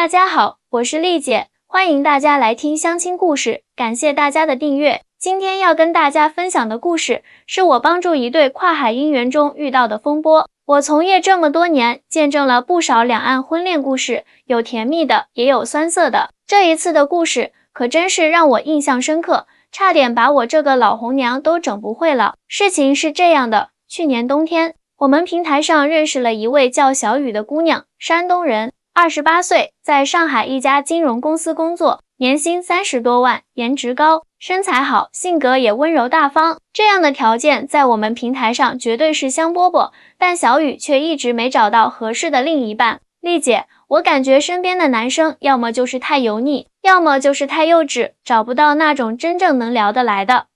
大家好，我是丽姐，欢迎大家来听相亲故事，感谢大家的订阅。今天要跟大家分享的故事，是我帮助一对跨海姻缘中遇到的风波。我从业这么多年，见证了不少两岸婚恋故事，有甜蜜的，也有酸涩的。这一次的故事可真是让我印象深刻，差点把我这个老红娘都整不会了。事情是这样的，去年冬天，我们平台上认识了一位叫小雨的姑娘，山东人，28岁，在上海一家金融公司工作，年薪30多万，颜值高，身材好，性格也温柔大方。这样的条件在我们平台上绝对是香饽饽，但小雨却一直没找到合适的另一半。丽姐，我感觉身边的男生要么就是太油腻，要么就是太幼稚，找不到那种真正能聊得来的。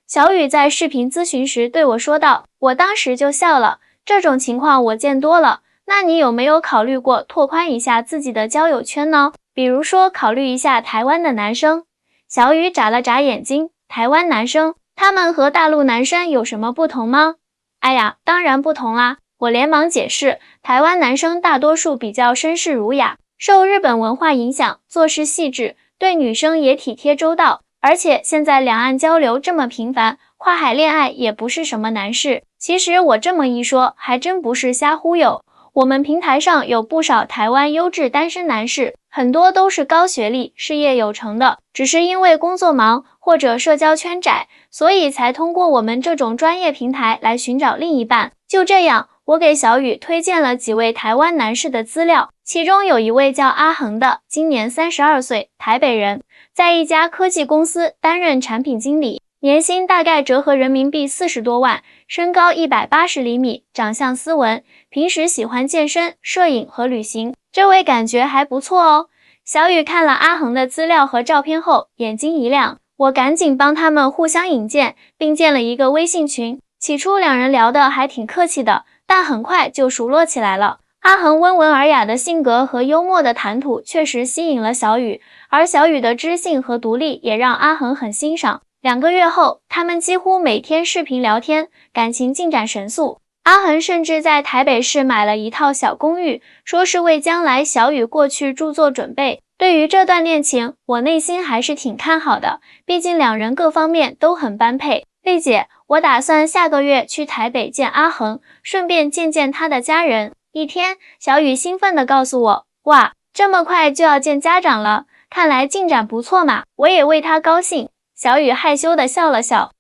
小雨在视频咨询时对我说道，我当时就笑了，这种情况我见多了。那你有没有考虑过拓宽一下自己的交友圈呢？比如说考虑一下台湾的男生。小雨眨了眨眼睛，台湾男生，他们和大陆男生有什么不同吗？哎呀，当然不同啦！我连忙解释，台湾男生大多数比较绅士儒雅，受日本文化影响，做事细致，对女生也体贴周到。而且现在两岸交流这么频繁，跨海恋爱也不是什么难事。其实我这么一说，还真不是瞎忽悠。我们平台上有不少台湾优质单身男士，很多都是高学历、事业有成的，只是因为工作忙或者社交圈窄，所以才通过我们这种专业平台来寻找另一半。就这样，我给小雨推荐了几位台湾男士的资料，其中有一位叫阿恒的，今年32岁，台北人，在一家科技公司担任产品经理，年薪大概折合人民币40多万，身高180厘米，长相斯文，平时喜欢健身、摄影和旅行。这位感觉还不错哦。小雨看了阿恒的资料和照片后，眼睛一亮，我赶紧帮他们互相引荐，并建了一个微信群。起初两人聊得还挺客气的，但很快就熟络起来了。阿恒温文尔雅的性格和幽默的谈吐确实吸引了小雨，而小雨的知性和独立也让阿恒很欣赏。2个月后，他们几乎每天视频聊天，感情进展神速。阿恒甚至在台北市买了一套小公寓，说是为将来小雨过去住做准备。对于这段恋情，我内心还是挺看好的，毕竟两人各方面都很般配。丽姐，我打算下个月去台北见阿恒，顺便见见他的家人。一天，小雨兴奋地告诉我，哇，这么快就要见家长了，看来进展不错嘛，我也为他高兴。小雨害羞地笑了笑，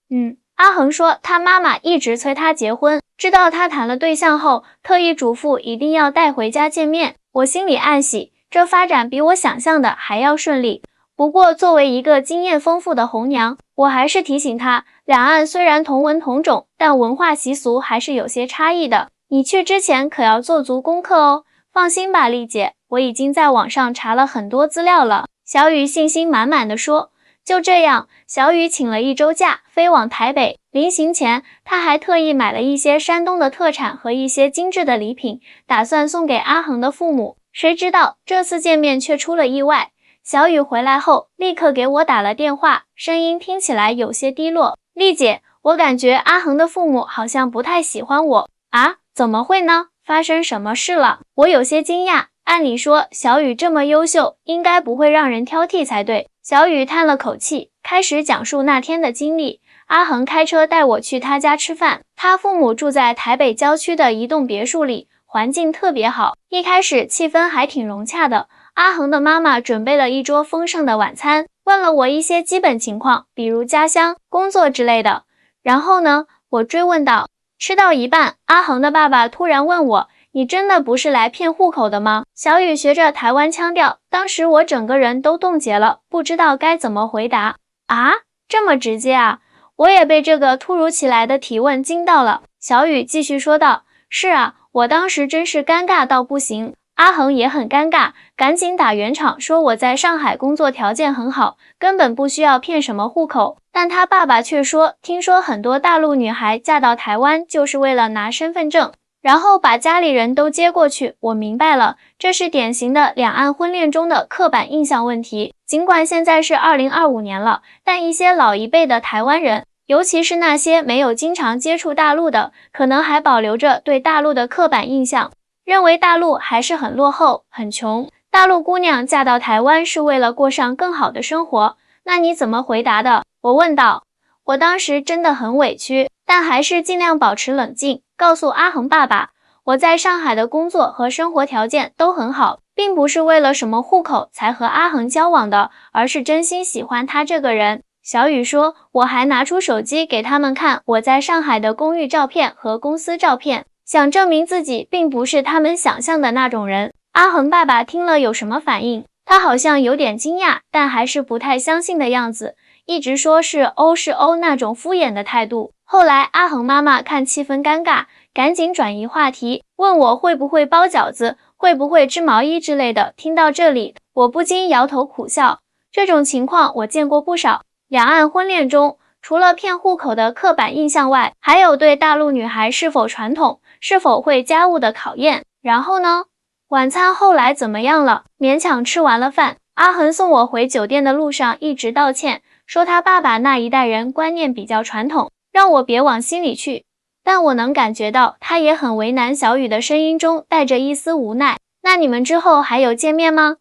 阿恒说他妈妈一直催他结婚，知道他谈了对象后，特意嘱咐一定要带回家见面。我心里暗喜，这发展比我想象的还要顺利。不过作为一个经验丰富的红娘，我还是提醒他，两岸虽然同文同种，但文化习俗还是有些差异的。你去之前可要做足功课哦。放心吧，丽姐，我已经在网上查了很多资料了。小雨信心满满的说。就这样，小雨请了1周假，飞往台北。临行前，他还特意买了一些山东的特产和一些精致的礼品，打算送给阿恒的父母。谁知道这次见面却出了意外。小雨回来后，立刻给我打了电话，声音听起来有些低落。丽姐，我感觉阿恒的父母好像不太喜欢我。啊？怎么会呢？发生什么事了？我有些惊讶。按理说，小雨这么优秀，应该不会让人挑剔才对。小雨叹了口气，开始讲述那天的经历。阿恒开车带我去他家吃饭，他父母住在台北郊区的一栋别墅里，环境特别好。一开始气氛还挺融洽的，阿恒的妈妈准备了一桌丰盛的晚餐，问了我一些基本情况，比如家乡、工作之类的。然后呢？我追问道。吃到一半，阿恒的爸爸突然问我，你真的不是来骗户口的吗？小雨学着台湾腔调，当时我整个人都冻结了，不知道该怎么回答。啊？这么直接啊？我也被这个突如其来的提问惊到了。小雨继续说道，是啊，我当时真是尴尬到不行。阿恒也很尴尬，赶紧打圆场说我在上海工作条件很好，根本不需要骗什么户口。但他爸爸却说，听说很多大陆女孩嫁到台湾就是为了拿身份证，然后把家里人都接过去。我明白了，这是典型的两岸婚恋中的刻板印象问题。尽管现在是2025年了，但一些老一辈的台湾人，尤其是那些没有经常接触大陆的，可能还保留着对大陆的刻板印象，认为大陆还是很落后、很穷。大陆姑娘嫁到台湾是为了过上更好的生活，那你怎么回答的？我问道。我当时真的很委屈，但还是尽量保持冷静，告诉阿恒爸爸，我在上海的工作和生活条件都很好，并不是为了什么户口才和阿恒交往的，而是真心喜欢他这个人。小雨说，我还拿出手机给他们看我在上海的公寓照片和公司照片，想证明自己并不是他们想象的那种人。阿恒爸爸听了有什么反应？他好像有点惊讶，但还是不太相信的样子，一直说是哦是哦那种敷衍的态度。后来阿恒妈妈看气氛尴尬，赶紧转移话题，问我会不会包饺子，会不会织毛衣之类的。听到这里，我不禁摇头苦笑，这种情况我见过不少。两岸婚恋中，除了骗户口的刻板印象外，还有对大陆女孩是否传统、是否会家务的考验。然后呢？晚餐后来怎么样了？勉强吃完了饭，阿恒送我回酒店的路上一直道歉，说他爸爸那一代人观念比较传统，让我别往心里去。但我能感觉到他也很为难。小雨的声音中带着一丝无奈。那你们之后还有见面吗？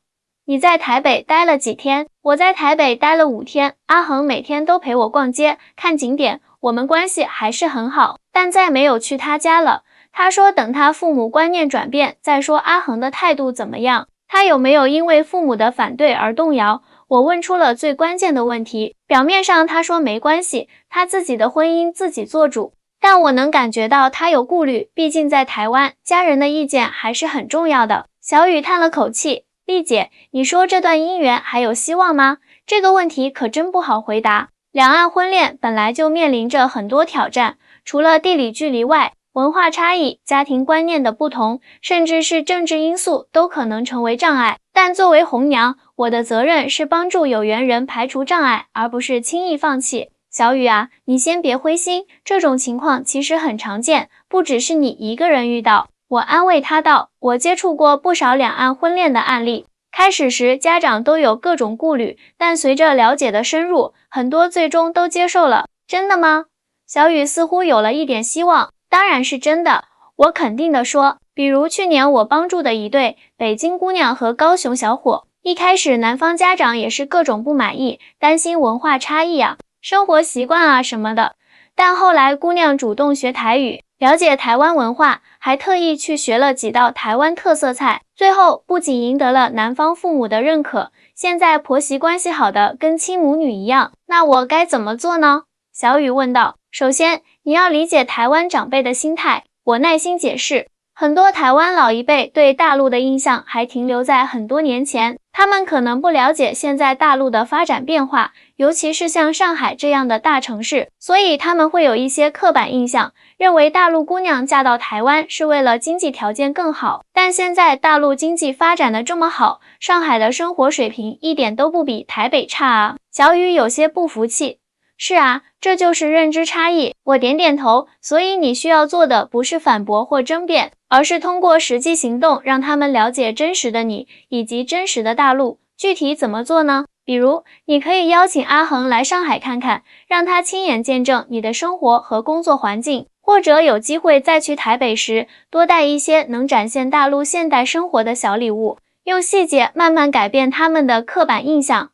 你在台北待了几天？我在台北待了5天，阿恒每天都陪我逛街、看景点，我们关系还是很好，但再没有去他家了。他说等他父母观念转变再说阿恒的态度怎么样，他有没有因为父母的反对而动摇。我问出了最关键的问题，表面上他说没关系，他自己的婚姻自己做主，但我能感觉到他有顾虑，毕竟在台湾，家人的意见还是很重要的。小雨叹了口气，丽姐，你说这段姻缘还有希望吗？这个问题可真不好回答。两岸婚恋本来就面临着很多挑战，除了地理距离外，文化差异、家庭观念的不同，甚至是政治因素都可能成为障碍。但作为红娘，我的责任是帮助有缘人排除障碍，而不是轻易放弃。小雨啊，你先别灰心，这种情况其实很常见，不只是你一个人遇到。我安慰他道，我接触过不少两岸婚恋的案例，开始时家长都有各种顾虑，但随着了解的深入，很多最终都接受了。真的吗？小雨似乎有了一点希望。当然是真的，我肯定地说，比如去年我帮助的一对北京姑娘和高雄小伙，一开始男方家长也是各种不满意，担心文化差异啊、生活习惯啊什么的，但后来姑娘主动学台语，了解台湾文化，还特意去学了几道台湾特色菜，最后不仅赢得了男方父母的认可，现在婆媳关系好的跟亲母女一样。那我该怎么做呢？小雨问道。首先，你要理解台湾长辈的心态，我耐心解释。很多台湾老一辈对大陆的印象还停留在很多年前，他们可能不了解现在大陆的发展变化，尤其是像上海这样的大城市，所以他们会有一些刻板印象，认为大陆姑娘嫁到台湾是为了经济条件更好。但现在大陆经济发展的这么好，上海的生活水平一点都不比台北差啊。小雨有些不服气。是啊，这就是认知差异。我点点头，所以你需要做的不是反驳或争辩，而是通过实际行动让他们了解真实的你以及真实的大陆。具体怎么做呢？比如，你可以邀请阿恒来上海看看，让他亲眼见证你的生活和工作环境，或者有机会再去台北时，多带一些能展现大陆现代生活的小礼物，用细节慢慢改变他们的刻板印象。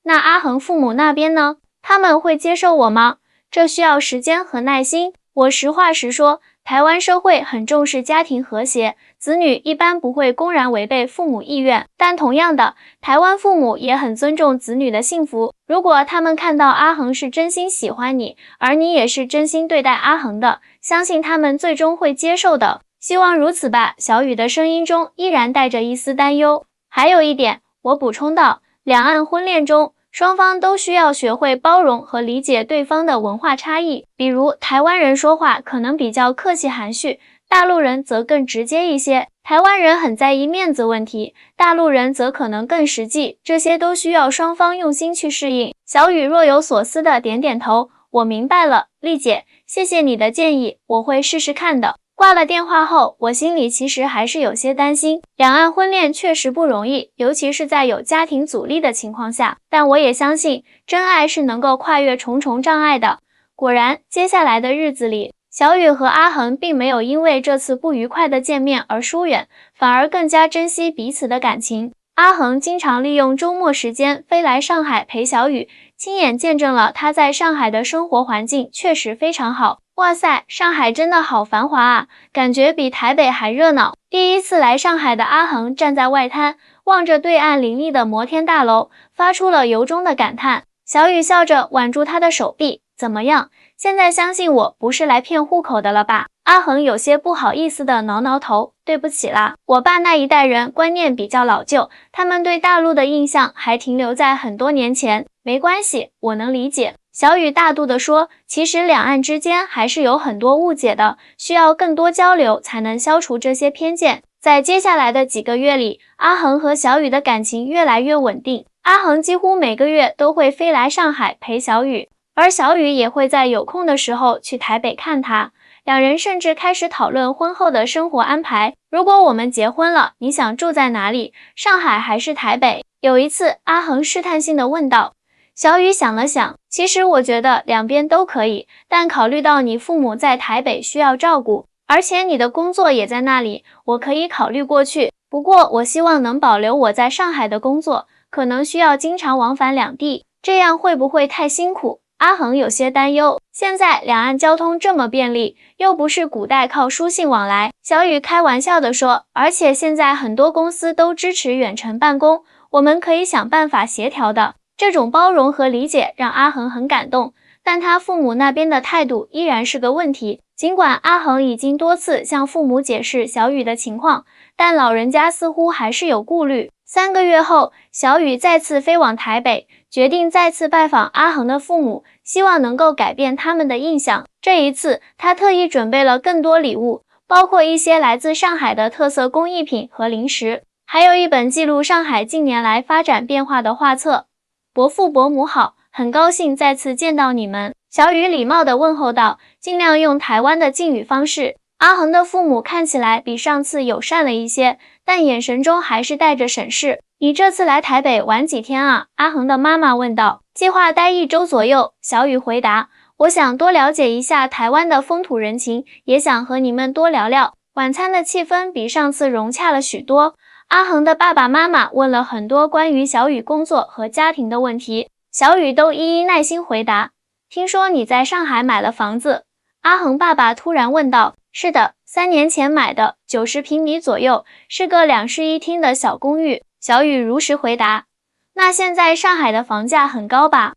那阿恒父母那边呢？他们会接受我吗？这需要时间和耐心。我实话实说，台湾社会很重视家庭和谐，子女一般不会公然违背父母意愿，但同样的，台湾父母也很尊重子女的幸福。如果他们看到阿恒是真心喜欢你，而你也是真心对待阿恒的，相信他们最终会接受的。希望如此吧。小雨的声音中依然带着一丝担忧。还有一点，我补充道，两岸婚恋中，双方都需要学会包容和理解对方的文化差异，比如台湾人说话可能比较客气含蓄，大陆人则更直接一些。台湾人很在意面子问题，大陆人则可能更实际，这些都需要双方用心去适应。小雨若有所思的点点头，我明白了，丽姐，谢谢你的建议，我会试试看的。挂了电话后，我心里其实还是有些担心，两岸婚恋确实不容易，尤其是在有家庭阻力的情况下，但我也相信真爱是能够跨越重重障碍的。果然，接下来的日子里，小雨和阿恒并没有因为这次不愉快的见面而疏远，反而更加珍惜彼此的感情。阿恒经常利用周末时间飞来上海陪小雨，亲眼见证了他在上海的生活环境确实非常好。哇塞，上海真的好繁华啊，感觉比台北还热闹。第一次来上海的阿恒站在外滩，望着对岸林立的摩天大楼，发出了由衷的感叹。小雨笑着挽住他的手臂，怎么样？现在相信我不是来骗户口的了吧？阿恒有些不好意思地挠挠头，对不起啦，我爸那一代人观念比较老旧，他们对大陆的印象还停留在很多年前。没关系，我能理解。小雨大度地说，其实两岸之间还是有很多误解的，需要更多交流才能消除这些偏见。在接下来的几个月里，阿恒和小雨的感情越来越稳定。阿恒几乎每个月都会飞来上海陪小雨，而小雨也会在有空的时候去台北看他。两人甚至开始讨论婚后的生活安排。如果我们结婚了，你想住在哪里？上海还是台北？有一次，阿恒试探性地问道。小雨想了想，其实我觉得两边都可以，但考虑到你父母在台北需要照顾，而且你的工作也在那里，我可以考虑过去。不过，我希望能保留我在上海的工作，可能需要经常往返两地，这样会不会太辛苦？阿恒有些担忧，现在两岸交通这么便利，又不是古代靠书信往来。小雨开玩笑地说，而且现在很多公司都支持远程办公，我们可以想办法协调的。这种包容和理解让阿恒很感动，但他父母那边的态度依然是个问题。尽管阿恒已经多次向父母解释小雨的情况，但老人家似乎还是有顾虑。3个月后，小雨再次飞往台北，决定再次拜访阿恒的父母，希望能够改变他们的印象。这一次，他特意准备了更多礼物，包括一些来自上海的特色工艺品和零食，还有一本记录上海近年来发展变化的画册。伯父伯母好，很高兴再次见到你们。小雨礼貌地问候道，尽量用台湾的敬语方式。阿恒的父母看起来比上次友善了一些，但眼神中还是带着审视。你这次来台北玩几天啊？阿恒的妈妈问道。计划待1周左右，小雨回答。我想多了解一下台湾的风土人情，也想和你们多聊聊。晚餐的气氛比上次融洽了许多。阿恒的爸爸妈妈问了很多关于小雨工作和家庭的问题，小雨都一一耐心回答。听说你在上海买了房子？阿恒爸爸突然问道。是的，3年前买的，90平米左右，是个2室1厅的小公寓。小雨如实回答。那现在上海的房价很高吧？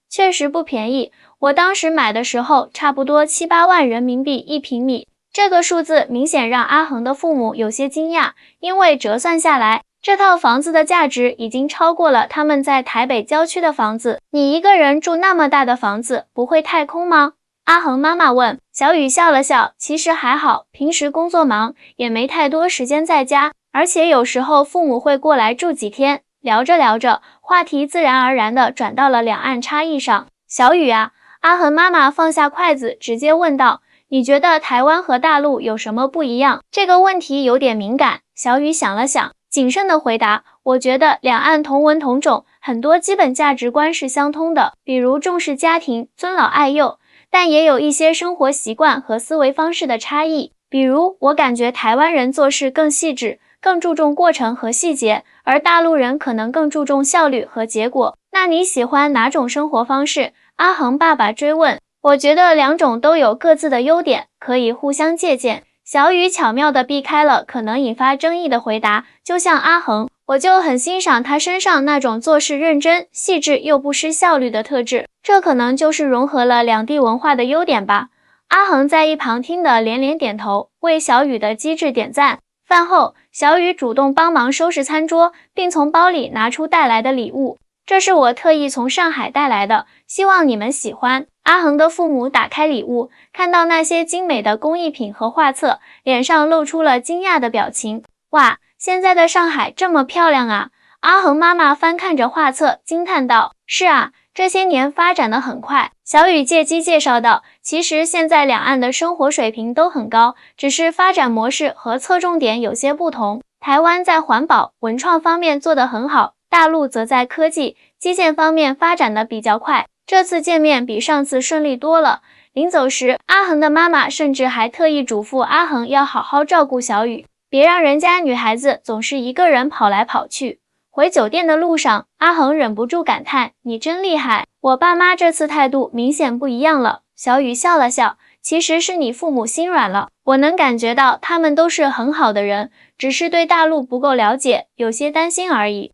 确实不便宜。我当时买的时候，差不多7、8万人民币1平米。这个数字明显让阿恒的父母有些惊讶，因为折算下来，这套房子的价值已经超过了他们在台北郊区的房子。你一个人住那么大的房子，不会太空吗？阿恒妈妈问。小雨笑了笑，其实还好，平时工作忙，也没太多时间在家，而且有时候父母会过来住几天。聊着聊着，话题自然而然地转到了两岸差异上。小雨啊，阿恒妈妈放下筷子，直接问道，你觉得台湾和大陆有什么不一样？这个问题有点敏感。小雨想了想，谨慎地回答，我觉得两岸同文同种，很多基本价值观是相通的，比如重视家庭、尊老爱幼，但也有一些生活习惯和思维方式的差异。比如，我感觉台湾人做事更细致，更注重过程和细节，而大陆人可能更注重效率和结果。那你喜欢哪种生活方式？阿恒爸爸追问。我觉得两种都有各自的优点，可以互相借鉴。小雨巧妙地避开了可能引发争议的回答，就像阿恒，我就很欣赏他身上那种做事认真、细致又不失效率的特质，这可能就是融合了两地文化的优点吧。阿恒在一旁听得连连点头，为小雨的机智点赞。饭后，小雨主动帮忙收拾餐桌，并从包里拿出带来的礼物。这是我特意从上海带来的，希望你们喜欢。阿恒的父母打开礼物，看到那些精美的工艺品和画册，脸上露出了惊讶的表情。哇，现在的上海这么漂亮啊！阿恒妈妈翻看着画册，惊叹道。是啊，这些年发展得很快。小雨借机介绍道，其实现在两岸的生活水平都很高，只是发展模式和侧重点有些不同。台湾在环保、文创方面做得很好，大陆则在科技、基建方面发展得比较快。这次见面比上次顺利多了。临走时，阿恒的妈妈甚至还特意嘱咐阿恒要好好照顾小雨，别让人家女孩子总是一个人跑来跑去。回酒店的路上，阿恒忍不住感叹：“你真厉害！”我爸妈这次态度明显不一样了。小雨笑了笑，其实是你父母心软了，我能感觉到他们都是很好的人，只是对大陆不够了解，有些担心而已。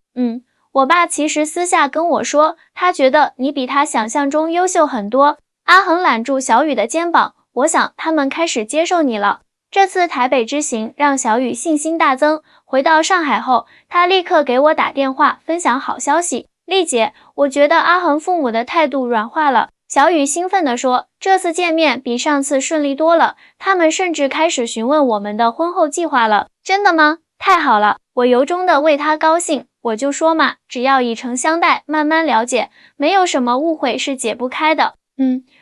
我爸其实私下跟我说，他觉得你比他想象中优秀很多。阿恒揽住小雨的肩膀，我想他们开始接受你了。这次台北之行让小雨信心大增，回到上海后，他立刻给我打电话分享好消息。丽姐，我觉得阿恒父母的态度软化了。小雨兴奋地说，这次见面比上次顺利多了，他们甚至开始询问我们的婚后计划了。真的吗？太好了，我由衷的为他高兴。我就说嘛，只要以诚相待，慢慢了解，没有什么误会是解不开的。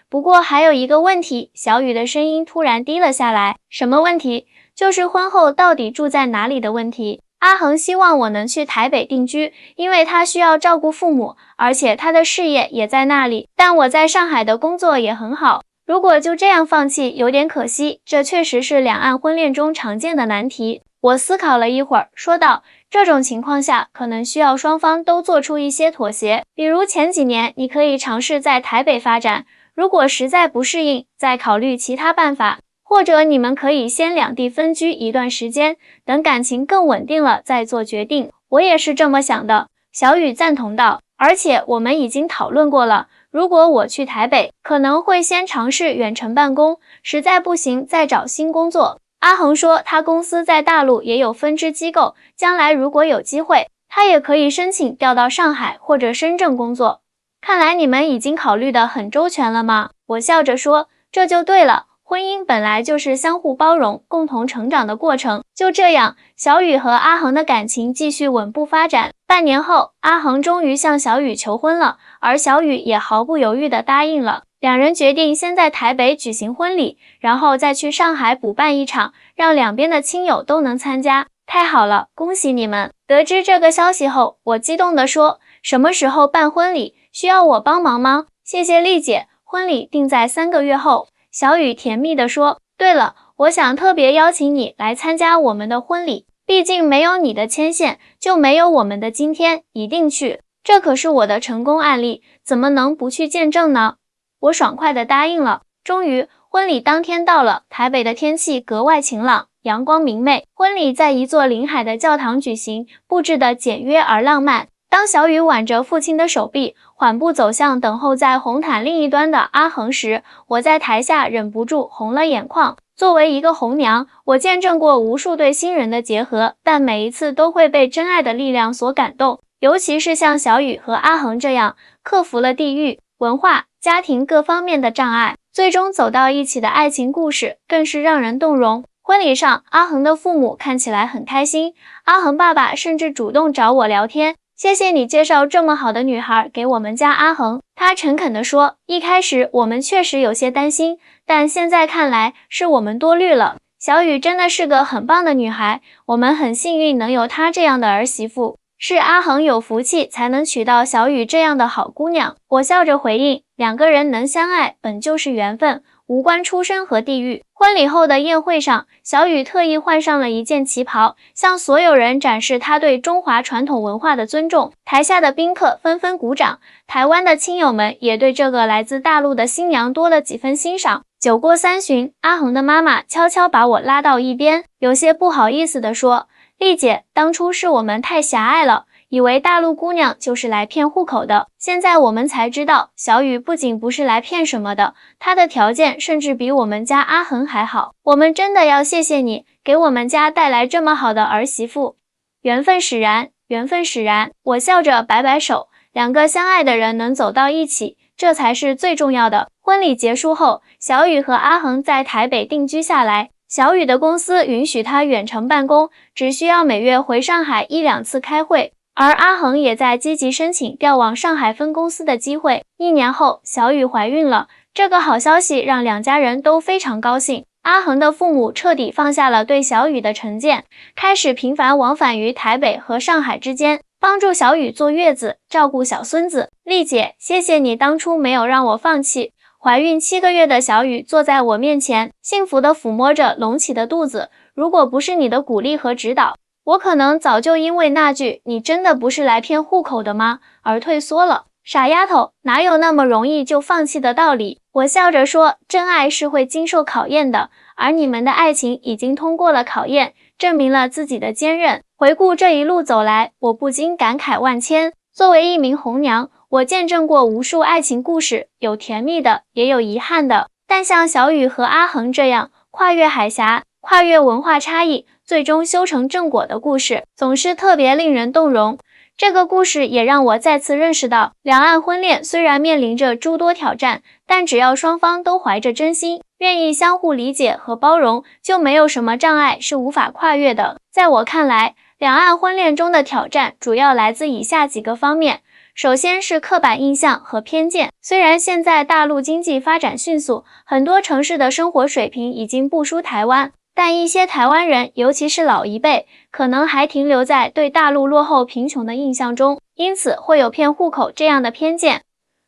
不过还有一个问题，小雨的声音突然低了下来。什么问题？就是婚后到底住在哪里的问题。阿恒希望我能去台北定居，因为他需要照顾父母，而且他的事业也在那里。但我在上海的工作也很好，如果就这样放弃，有点可惜。这确实是两岸婚恋中常见的难题。我思考了一会儿，说道，这种情况下，可能需要双方都做出一些妥协。比如前几年，你可以尝试在台北发展，如果实在不适应，再考虑其他办法。或者你们可以先两地分居一段时间，等感情更稳定了再做决定。我也是这么想的。小雨赞同道，而且我们已经讨论过了，如果我去台北，可能会先尝试远程办公，实在不行再找新工作。阿恒说他公司在大陆也有分支机构，将来如果有机会，他也可以申请调到上海或者深圳工作。看来你们已经考虑得很周全了吗？我笑着说，这就对了。婚姻本来就是相互包容、共同成长的过程。就这样，小雨和阿恒的感情继续稳步发展。半年后，阿恒终于向小雨求婚了，而小雨也毫不犹豫地答应了。两人决定先在台北举行婚礼，然后再去上海补办一场，让两边的亲友都能参加。太好了，恭喜你们！得知这个消息后，我激动地说，什么时候办婚礼？需要我帮忙吗？谢谢丽姐，婚礼定在3个月后。小雨甜蜜地说，对了，我想特别邀请你来参加我们的婚礼，毕竟没有你的牵线，就没有我们的今天，一定去。这可是我的成功案例，怎么能不去见证呢？我爽快地答应了。终于，婚礼当天到了，台北的天气格外晴朗，阳光明媚。婚礼在一座临海的教堂举行，布置得简约而浪漫。当小雨挽着父亲的手臂，缓步走向等候在红毯另一端的阿恒时，我在台下忍不住红了眼眶。作为一个红娘，我见证过无数对新人的结合，但每一次都会被真爱的力量所感动。尤其是像小雨和阿恒这样，克服了地域、文化、家庭各方面的障碍，最终走到一起的爱情故事，更是让人动容。婚礼上，阿恒的父母看起来很开心，阿恒爸爸甚至主动找我聊天。谢谢你介绍这么好的女孩给我们家阿恒，他诚恳地说，一开始我们确实有些担心，但现在看来是我们多虑了。小雨真的是个很棒的女孩，我们很幸运能有她这样的儿媳妇，是阿恒有福气才能娶到小雨这样的好姑娘。我笑着回应，两个人能相爱本就是缘分，无关出身和地域。婚礼后的宴会上，小雨特意换上了一件旗袍，向所有人展示她对中华传统文化的尊重。台下的宾客纷纷鼓掌，台湾的亲友们也对这个来自大陆的新娘多了几分欣赏。酒过3巡，阿恒的妈妈悄悄把我拉到一边，有些不好意思地说，丽姐，当初是我们太狭隘了，以为大陆姑娘就是来骗户口的，现在我们才知道，小雨不仅不是来骗什么的，她的条件甚至比我们家阿恒还好。我们真的要谢谢你，给我们家带来这么好的儿媳妇。缘分使然，缘分使然。我笑着摆摆手，两个相爱的人能走到一起，这才是最重要的。婚礼结束后，小雨和阿恒在台北定居下来。小雨的公司允许他远程办公，只需要每月回上海1-2次开会。而阿恒也在积极申请调往上海分公司的机会。1年后，小雨怀孕了，这个好消息让两家人都非常高兴。阿恒的父母彻底放下了对小雨的成见，开始频繁往返于台北和上海之间，帮助小雨坐月子，照顾小孙子。丽姐，谢谢你当初没有让我放弃。怀孕7个月的小雨坐在我面前，幸福地抚摸着隆起的肚子。如果不是你的鼓励和指导，我可能早就因为那句“你真的不是来骗户口的吗”而退缩了。傻丫头，哪有那么容易就放弃的道理？我笑着说，真爱是会经受考验的，而你们的爱情已经通过了考验，证明了自己的坚韧。回顾这一路走来，我不禁感慨万千。作为一名红娘，我见证过无数爱情故事，有甜蜜的，也有遗憾的。但像小雨和阿恒这样跨越海峡、跨越文化差异，最终修成正果的故事，总是特别令人动容。这个故事也让我再次认识到，两岸婚恋虽然面临着诸多挑战，但只要双方都怀着真心，愿意相互理解和包容，就没有什么障碍是无法跨越的。在我看来，两岸婚恋中的挑战主要来自以下几个方面。首先是刻板印象和偏见。虽然现在大陆经济发展迅速，很多城市的生活水平已经不输台湾，但一些台湾人，尤其是老一辈，可能还停留在对大陆落后贫穷的印象中，因此会有骗户口这样的偏见。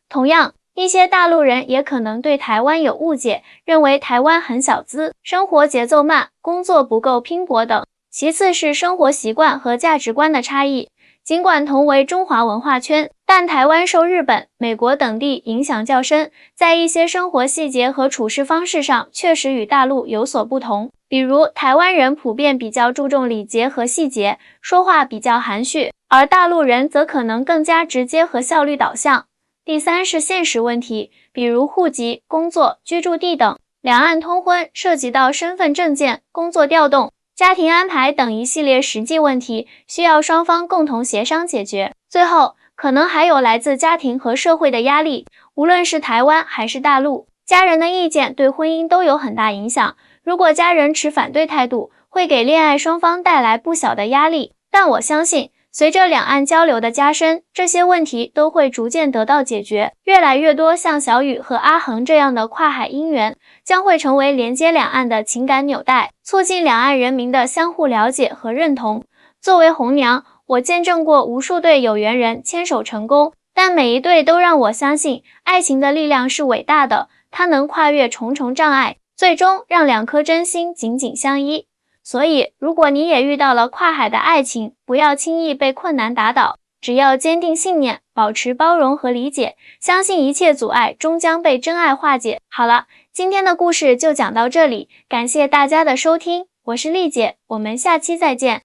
同样，一些大陆人也可能对台湾有误解，认为台湾很小资，生活节奏慢，工作不够拼搏等。其次是生活习惯和价值观的差异。尽管同为中华文化圈，但台湾受日本、美国等地影响较深，在一些生活细节和处事方式上确实与大陆有所不同。比如，台湾人普遍比较注重礼节和细节，说话比较含蓄，而大陆人则可能更加直接和效率导向。第三是现实问题，比如户籍、工作、居住地等。两岸通婚涉及到身份证件、工作调动、家庭安排等一系列实际问题，需要双方共同协商解决。最后，可能还有来自家庭和社会的压力，无论是台湾还是大陆，家人的意见对婚姻都有很大影响。如果家人持反对态度，会给恋爱双方带来不小的压力。但我相信，随着两岸交流的加深，这些问题都会逐渐得到解决。越来越多像小雨和阿恒这样的跨海姻缘，将会成为连接两岸的情感纽带，促进两岸人民的相互了解和认同。作为红娘，我见证过无数对有缘人牵手成功，但每一对都让我相信，爱情的力量是伟大的，它能跨越重重障碍，最终让两颗真心紧紧相依。所以，如果你也遇到了跨海的爱情，不要轻易被困难打倒，只要坚定信念，保持包容和理解，相信一切阻碍终将被真爱化解。好了，今天的故事就讲到这里，感谢大家的收听，我是丽姐，我们下期再见。